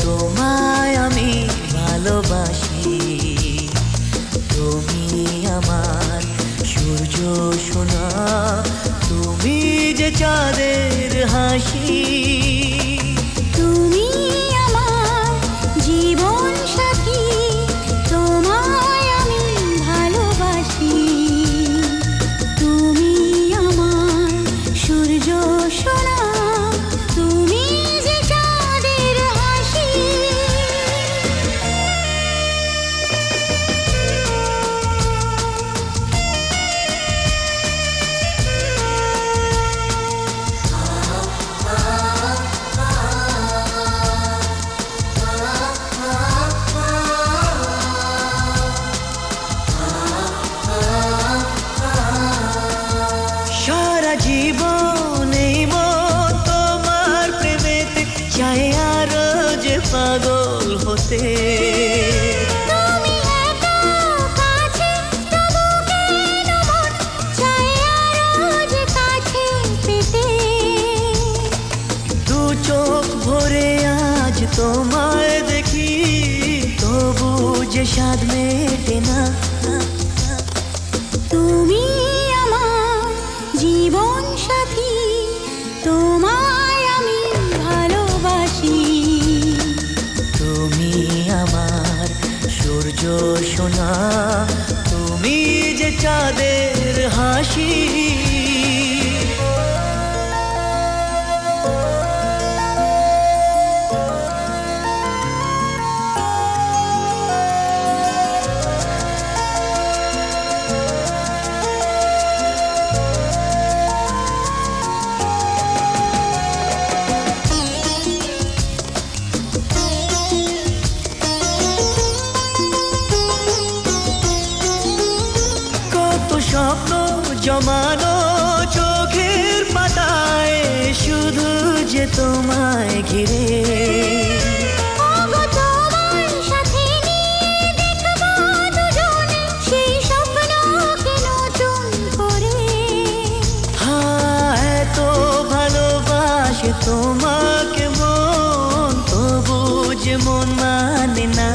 তোমায় আমি ভালোবাসি। তুমি আমার সূর্য সোনা, তুমি যে চাঁদের হাসি। তুমি আমার জীবন সাথী, তোমায় আমি ভালোবাসি। তুমি আমার সূর্য সোনা, তুমি যে চাঁদের হাসি। সারা জীবন এই মন তোমার প্রেমেতে চাই আরো যে পাগল হতে। তুমি এত কাছে, তবু কেন মন চায় আরো যে কাছে পেতে। দু চোখ ভরে আজ তোমায় দেখি, তবু যে স্বাদ মেটে না। তুমি আমার জীবন সাথী, তোমায় আমি ভালোবাসি। তুমি আমার সূর্য সোনা, তুমি যে চাঁদের হাসি। কত স্বপ্ন জমানো চোখের পাতায়, শুধু যে তোমায় ঘিরে। ওগো তোমার সাথে নিয়ে দেখবো দুজনে সেই স্বপ্নকে নতুন করে। এত ভালোবাসে তোমাকে মন, তবু যে মন মানে না।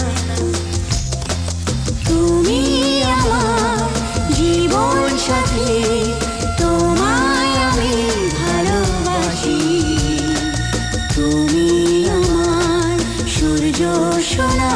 তুমি আমার জীবন সাথী, তোমায় আমি ভালোবাসি। তুমি আমার সূর্য সোনা,